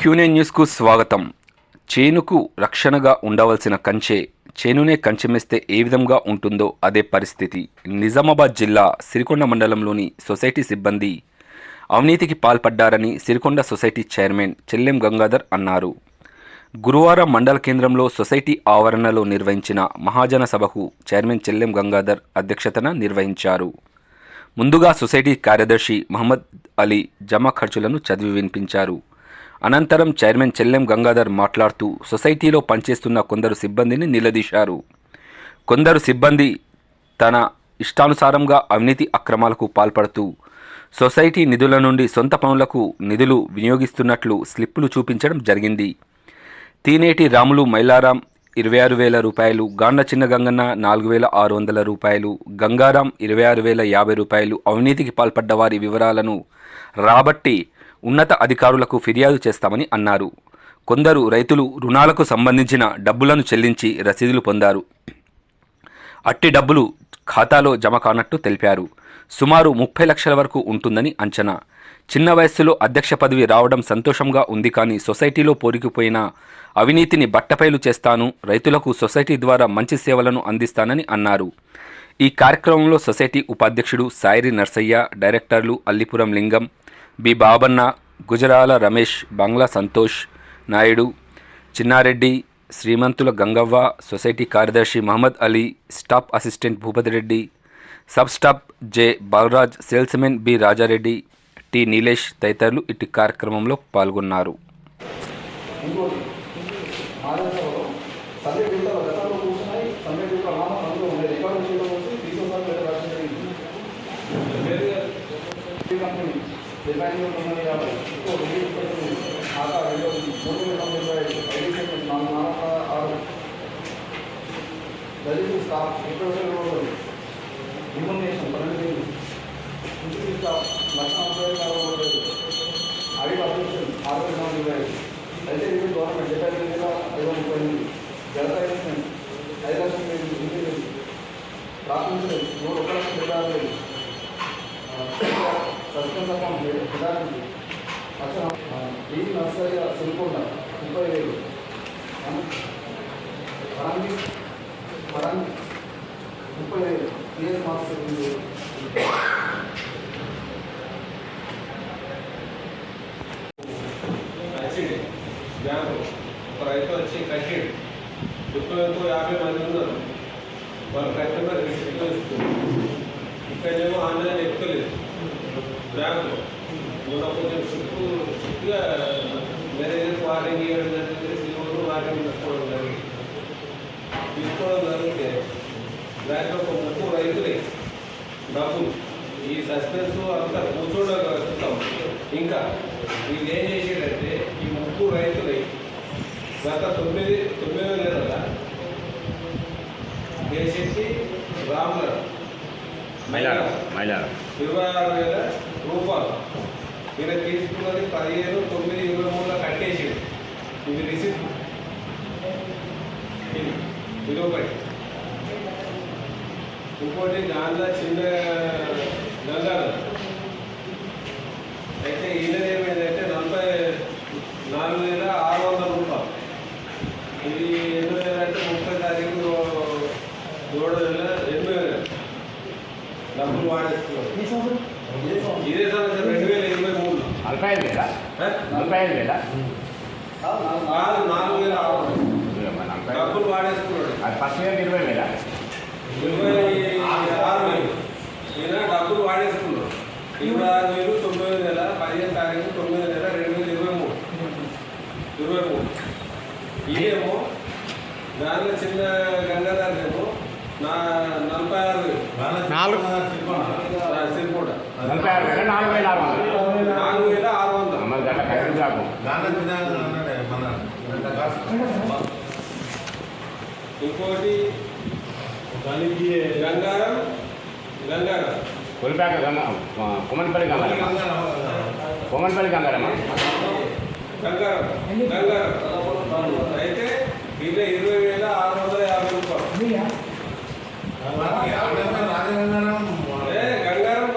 క్యూనే న్యూస్కు స్వాగతం. చేనుకు రక్షణగా ఉండవలసిన కంచె చేనునే కంచెమేస్తే ఏ విధంగా ఉంటుందో అదే పరిస్థితి. నిజామాబాద్ జిల్లా సిరికొండ మండలంలోని సొసైటీ సిబ్బంది అవినీతికి పాల్పడ్డారని సిరికొండ సొసైటీ చైర్మన్ చెల్లెం గంగాధర్ అన్నారు. గురువారం మండల కేంద్రంలో సొసైటీ ఆవరణలో నిర్వహించిన మహాజన సభకు చైర్మన్ చెల్లెం గంగాధర్ అధ్యక్షతన నిర్వహించారు. ముందుగా సొసైటీ కార్యదర్శి మహమ్మద్ అలీ జమా ఖర్చులను చదివి వినిపించారు. అనంతరం చైర్మన్ చెల్లెం గంగాధర్ మాట్లాడుతూ సొసైటీలో పనిచేస్తున్న కొందరు సిబ్బందిని నిలదీశారు. కొందరు సిబ్బంది తన ఇష్టానుసారంగా అవినీతి అక్రమాలకు పాల్పడుతూ సొసైటీ నిధుల నుండి సొంత పనులకు నిధులు వినియోగిస్తున్నట్లు స్లిప్పులు చూపించడం జరిగింది. తీనేటి రాములు మైలారాం 26,000 రూపాయలు, గాండ్ల చిన్న గంగన్న 4,600 రూపాయలు, గంగారాం 26,050 రూపాయలు అవినీతికి పాల్పడ్డ వారి వివరాలను రాబట్టి ఉన్నత అధికారులకు ఫిర్యాదు చేస్తామని అన్నారు. కొందరు రైతులు రుణాలకు సంబంధించిన డబ్బులను చెల్లించి రసీదులు పొందారు. అట్టి డబ్బులు ఖాతాలో జమ కానట్టు తెలిపారు. సుమారు 30 లక్షల వరకు ఉంటుందని అంచనా. చిన్న వయస్సులో అధ్యక్ష పదవి రావడం సంతోషంగా ఉంది, కానీ సొసైటీలో పోరికిపోయిన అవినీతిని బట్టపైలు చేస్తాను, రైతులకు సొసైటీ ద్వారా మంచి సేవలను అందిస్తానని అన్నారు. ఈ కార్యక్రమంలో సొసైటీ ఉపాధ్యక్షుడు సాయిరి నర్సయ్య, డైరెక్టర్లు అల్లిపురం లింగం, బి బాబన్న, గుజరాల రమేష్, బంగ్లా సంతోష్ నాయుడు, చిన్నారెడ్డి, శ్రీమంతుల గంగవ్వ, సొసైటీ కార్యదర్శి Mohammed Ali, staff assistant Bhupathireddy, sub staff J Balaraj, salesmen B Rajareddy, T Nilesh తదితరులు ఇటు కార్యక్రమంలో పాల్గొన్నారు. నర్సరీ సిరికొండ 30,000, పరంగి 30,000, క్లియర్ మార్క్స్ బ్యాంకు ఒక రైతు వచ్చి కట్టాడు. ఇప్పుడు 50 మంది ఉన్నారు. వాళ్ళ కస్టమర్ రిసిప్ట్లో ఇస్తుంది. ఇక్కడేమో ఆన్లైన్ ఎక్కువలేదు బ్యాంకులో. మొన్న కొంచెం చుట్టుగా మేనేజర్ వార్నింగ్ ఇవ్వడం జరిగింది, సీఓలు వార్నింగ్ తీసుకోవడం జరిగింది. తీసుకోవడం జరిగితే బ్యాంకులో ఒక 30 రైతులే డబ్బులు ఈ సస్పెన్స్ అంతా కూర్చోవడం. ఇంకా వీళ్ళు ఏం చేసేటంటే ఈ 30 రైతులై గత 9 నెలల కేసెట్టి రాముల 26,000 రూపాయలు ఈయన తీసుకున్నది 15/9/23 కట్టేసి ఇది రిసిప్ట్. ఇది ఒకటి. ఇంకోటి దాంట్లో చిన్న గంగారు అయితే ఈయన ఏమైందంటే 44,600 రూపాయలు. ఇది ఎన్నో నెల అంటే 30 తారీఖు 7 నెలల 8,000 డబ్బులు వాడేస్తున్నారు. ఇదే సంవత్సరం 2023 45,000 డబ్బులు వాడేసుకున్నాడు. అది ఫస్ట్ ఇయర్ 20,000 26,000 ఈయన డబ్బులు వాడేసుకున్నాడు. 26,000 9 నెల 15 తారీఖు 9 నెల 2023. ఇదేమో దానిలో చిన్న గంగాధర్ ఏమో 46,000 సిరికొండ 46,000 ఇంకోటి గంగారం కొమ్మన్పల్లి గంగారమ్మ అయితే ఇలా 20,650 రూపాయలు. గంగారం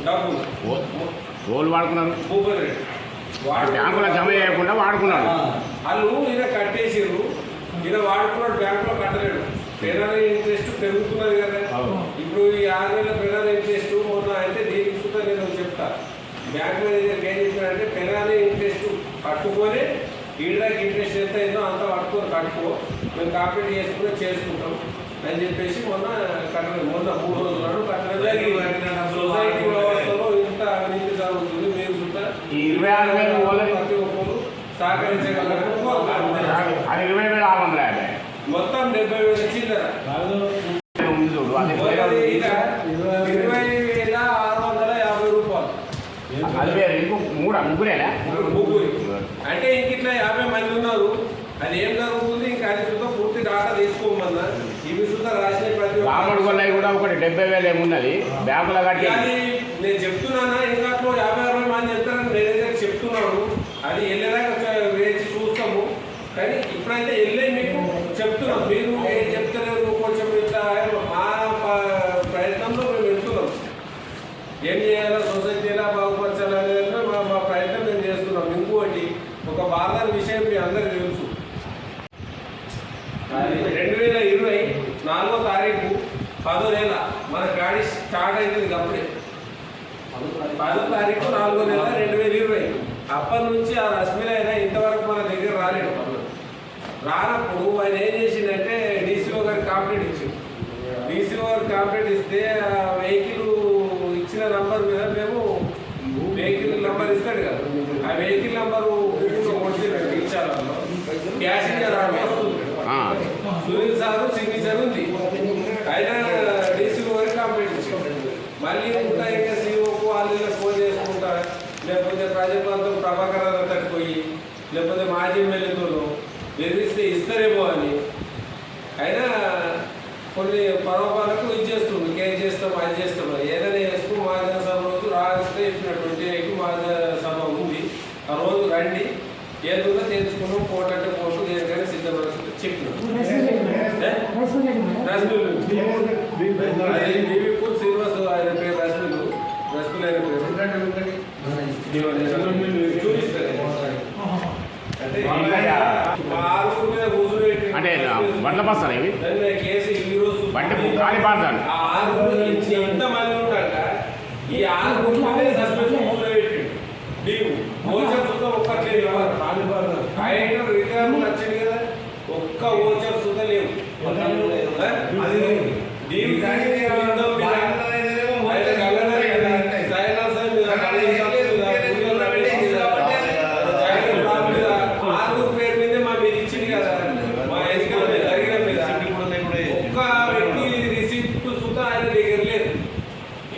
డబ్బులు రోడ్లు వాడుకున్నారు, భూపతి రెడ్డి బ్యాంకులో జమ చేయకుండా వాడుకున్నాడు. వాళ్ళు ఈయన కట్టేసారు, ఈయన వాడుకున్నాడు, బ్యాంకులో కట్టలేడు. పెనాల ఇంట్రెస్ట్ పెరుగుతున్నది కదా. ఇప్పుడు ఈ 6 నెలల పెనాల ఇంట్రెస్ట్ మొన్న అంటే దీనికి కూడా నేను చెప్తా. బ్యాంక్ మేనేజర్కి ఏం చెప్పానంటే పెనాల ఇంట్రెస్ట్ కట్టుకొని ఈడకి ఇంట్రెస్ట్ ఎంత అయిందో అంత పట్టుకొని కట్టుకో, మేము కాంప్లీట్ చేసుకుంటాం అని చెప్పేసి మొన్న కట్టలేదు. మొన్న 3 రోజుల నాడు కట్టలేదు. సొసైటీ వ్యవస్థలో ఇంత అవినీతి జరుగుతుంది. మీరు కూడా 26,000 ప్రతి ఒక్కరు సహకరించగలరు. 20,650 మొత్తం 70,000 చిల్లర. చూడు, అది 20,650 రూపాయలు. అది వేరు. ముగ్గురేనా? ముగ్గురు అంటే ఇంక ఇట్లా 50 మంది ఉన్నారు. అది ఏం జరుగుతుంది ఇంకా అది సుద్ధా పూర్తి డాటా తీసుకోమన్నా. ఇవి సుద్ధా రాసిన ప్రతి రాముడు కొన్నాయి కూడా ఒకటి 70,000 ఏమున్నది బ్యాంకులో కట్టి. అది నేను చెప్తున్నానా, ఇంకా 50-60 మంది చెప్తారని మేనేజర్ చెప్తున్నాను. అది వెళ్ళేదాకా వేచి చూస్తాము. కానీ ఇప్పుడైతే వెళ్ళే మీకు చెప్తున్నాం. మీరు ఏం చెప్తలేరు, కొంచెం ఇట్లా మా ప్రయత్నంలో మేము వెళ్తున్నాం. ఏం చేయాలో సొసైటీ ఎలా బాగుపరచాలని మా ప్రయత్నం మేము చేస్తున్నాం. ఇంకోటి ఒక బాధని విషయం మీ అందరికీ తెలుసు. 2020 4వ తారీఖు 10వ నెల మన గాడి స్టార్ట్ అవుతుంది. అప్పుడే 10వ తారీఖు 4వ నెల 2020. అప్పటి నుంచి ఆ రశ్మిల అయినా ఇంతవరకు మన దగ్గర రాలేడు. రానప్పుడు ఆయన ఏం చేసిందంటే డీసీఓ గారికి కాంప్లైంట్ ఇచ్చింది. డీసీఓ గారికి కాంప్లైంట్ ఇస్తే ఆ వెహికల్ ఇచ్చిన నంబర్ మీద మేము వెహికల్ నంబర్ ఇస్తాడు కదా, ఆ వెహికల్ నంబరు కొడుతున్నాడు. ఇచ్చాలలో ప్యాసింజర్ వస్తుంది, సునీల్ సార్ సిగ్నేచర్ ఉంది. ఆయన డీసీఓ గారికి కాంప్లైంట్ ఇచ్చింది. మళ్ళీ ఇంకా ఇంకా సీఓకు వాళ్ళు ఫోన్ చేసుకుంటా, లేకపోతే ప్రజాప్రాంతం ప్రభాకర్ తట్టుపోయి, లేకపోతే మాజీ ఎమ్మెల్యేతో బెదిరిస్తే ఇస్తారేమో అని అయినా కొన్ని పరోపాలకు ఇచ్చేస్తుంది. కేర్ చేస్తాం, అది చేస్తాం, ఏదైనా వేసుకు మహాజన సభ రోజు రాస్తే చెప్పిన 28 మహాజన సభ ఉంది. ఆ రోజు రండి, ఏదో తెలుసుకున్నాం. కోర్టు అంటే కోర్టు దేనికైనా సిద్ధపడుతుంది చెప్పినాం. రశ్మిలు అది బీవీపూ శ్రీనివాస్ ఆయన పేరు రశ్మిలు ఆయన పేరు చూపిస్తారు. అంటే బండ్ల బస్తాలు ఇవి కేసు ఈ రోజు బండి ఖాళీ బాధలు. ఎంతమంది ఉంటాక ఈ 6 సస్పెన్షన్ కూర్చోబెట్టిండు. నీవు ఓచర్ సుద్ధా ఒక్కట్లేదు. ఆయన రిటర్న్ వచ్చింది కదా, ఒక్క ఓచర్ సుద్ధా లేవు.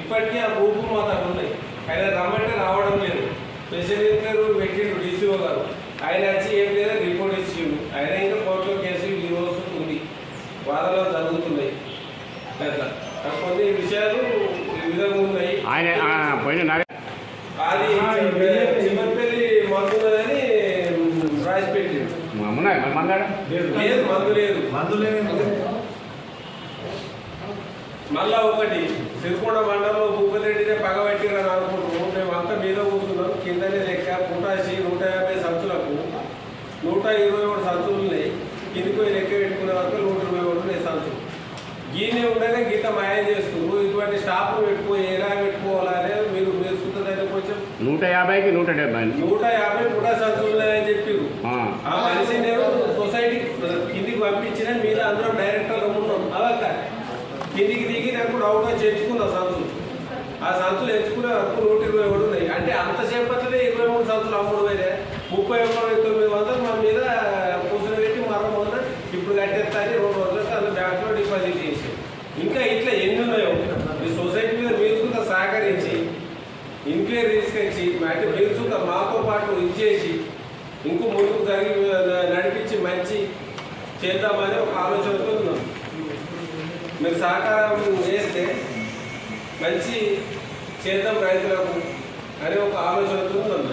ఇప్పటికీ ఆ గ్రూపులు మా దగ్గర ఉన్నాయి. ఆయన రమ్మంటే రావడం లేదు. స్పెషల్ ఇంటర్వ్యూ పెట్టిండు డీసీఓ గారు. ఆయన వచ్చి ఏం లేదా రిపోర్ట్ ఇచ్చిండు. ఆయన ఇంకా కోర్టులో కేసు ఈ రోజు ఉంది, వాదనలు జరుగుతున్నాయి. అట్లా కొన్ని విషయాలు ఈ విధంగా ఉన్నాయి. ఆయన పోయిన అది చివరిపల్లి మందులని రాసి పెట్టిండు. లేదు, మందు లేదు. మళ్ళా ఒకటి సిరికొండ మండలంలో భూపతి రెడ్డినే పగబట్టిరని అనుకుంటున్నాం. మేము అంతా మీద కూర్చున్నాం. కిందనే లెక్క పుటాసి 150 సంచులకు 121 సంచులు ఉన్నాయి. కిందికి పోయి లెక్క పెట్టుకునే వరకు 121 ఉన్నాయి సంచులు. గీనే ఉండగా గీత మాయం చేస్తున్నారు. ఇటువంటి స్టాఫ్ను పెట్టుకోయి ఎలా పెట్టుకోవాలనే మీరు చూస్తుందంటే కొంచెం 150కి 170 150 సంచులు ఉన్నాయని చెప్పారు. ఆ మనిషి నేను సొసైటీ కిందికి పంపించిన మీద అందరం డైరెక్టర్లు ఉన్నాం. అలాగా కిందికి దిగి నాకు డౌట్గా చేర్చుకున్న సంచులు. ఆ సంచులు ఎంచుకునే వరకు 121 ఉన్నాయి. అంటే అంతసేపట్లనే 23 సంచులు అమ్ముడు పోయినా 31,900 మా మీద కూర్చొని పెట్టి మరణం మొన్న ఇప్పుడు కట్టేస్తాని 2 రోజులకు అందులో బ్యాంకులో డిపాజిట్ చేసి ఇంకా ఇట్లా ఎన్ని ఉన్నాయో ఈ సొసైటీ మీద మీరు కూడా సహకరించి ఎంక్వైరీ తీసుకొచ్చి అంటే మీరు కూడా మాతో పాటు ఇచ్చేసి ఇంకో ముందుకు నడిపించి మంచి చేద్దామని ఒక ఆలోచనతో ఉన్నాం. మీరు సహకారం చేస్తే మంచి చేద్దాం రైతులకు అనే ఒక ఆలోచనతో ఉన్నాం.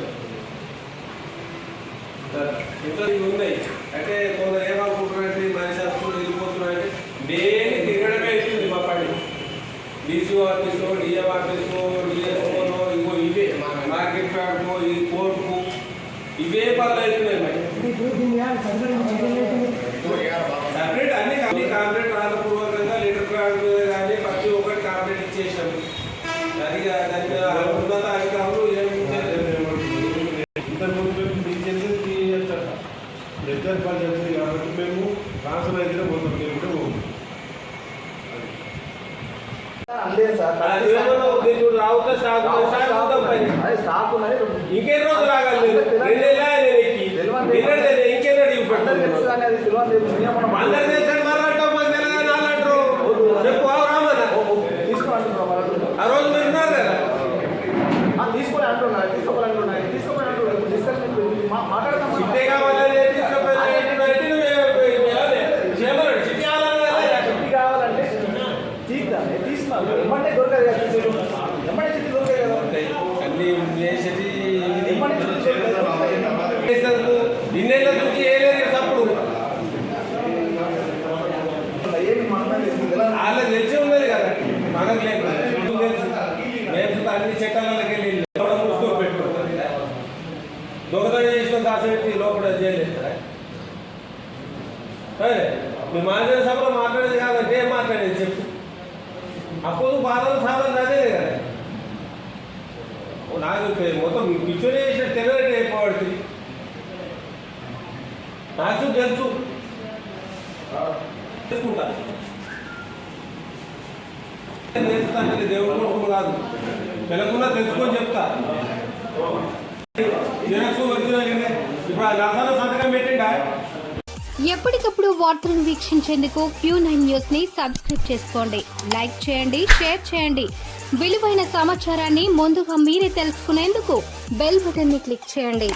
ఇంకా ఇవి ఉన్నాయి అంటే కొందరు ఏమనుకుంటున్నారంటే మనిషి వస్తువులు వెళ్ళిపోతున్నారంటే డైలీ తిరగడమే అవుతుంది. మా పని డీసీఓ ఆఫీసు, డిఎం ఆఫీసు, డిఎస్ఓలో ఇంకో ఇవే మార్కెట్ ప్యాడ్కు, ఈ కోర్టుకు ఇవే పనులు అవుతున్నాయి మరి. సపరేట్ అన్ని కాంట్రాక్ట్ రాతపూర్వకంగా లెటర్ ప్యాడ్ మీద కానీ ప్రతి ఒక్కటి కాంట్రాక్ట్ ఇచ్చేసాం. అది దాని ఉన్నత అధికారులు ఇంతకుముందు మేము డీజెన్సీ తీయచ్చట లెక్కర్ పని చేస్తుంది కాబట్టి మేము ట్రాన్స్ఫర్ అయితే పోతాం మేము కూడా పోతాం. లేదు సార్ రావుతా స్టాక్ అదే స్టాక్ ఉన్నది ఇంకెన్ని రోజులు ఆగాలి? ఇంకెన్నడు అందరికి తెలుసు కానీ అది తెలియదు నియమం అందరు తెలుసని మరంటావు, మాకు తెలంగాణ అంటారు. చెప్పు రామన్న తీసుకొని అంటున్నారు ఆ రోజు మీరు ఉన్నారు కదా. తీసుకొని అంటున్నారు తీసుకోమని అంటున్నారు ఇప్పుడు డిస్కషన్ మాట్లాడతాం చిట్టే కావాలని చిట్టి కావాలన్నా చిట్టి కావాలంటే తీసుకున్నారు ఎమ్మంటే దొరకదు కదా ఎమ్మంటే చిట్టి దొరకదు కదా అన్ని చేసేది ఎమ్మంటే చిట్టి ఇన్నేళ్ళ నుంచి ఏలేదు తప్పుడు ఏమి మన వాళ్ళకి తెలిసి ఉన్నది కదా, మనకు లేదు. తెలుసు మేము అన్ని చట్టాలకి వెళ్ళి ముసుకో పెట్టుకుంటుంది. దొంగతనం చేసిన దాసపెట్టి లోపల చేయలేదు కదా. సరే మీ మాట్లాడే సభలో మాట్లాడేది కాదంటే ఏం మాట్లాడేది చెప్పు. అప్పుడు బాధలు సాధన అదే కదా. నాకు మొత్తం పిచ్చోనే చేసిన తెల్లటి అయిపోబడుతుంది. నాకు తెలుసు తెలుసుకుంటా. దేవుడు కొడుకు కాదు, తెలకుండా తెలుసుకొని చెప్తా. ఇప్పుడు ఆ నర్సాల సంతకం పెట్టిండా? ఎప్పటికప్పుడు వార్తలను వీక్షించేందుకు Q9 న్యూస్ ని సబ్స్క్రైబ్ చేసుకోండి, లైక్ చేయండి, షేర్ చేయండి. విలువైన సమాచారాన్ని ముందుగా మీరే తెలుసుకునేందుకు బెల్ బటన్ ని క్లిక్ చేయండి.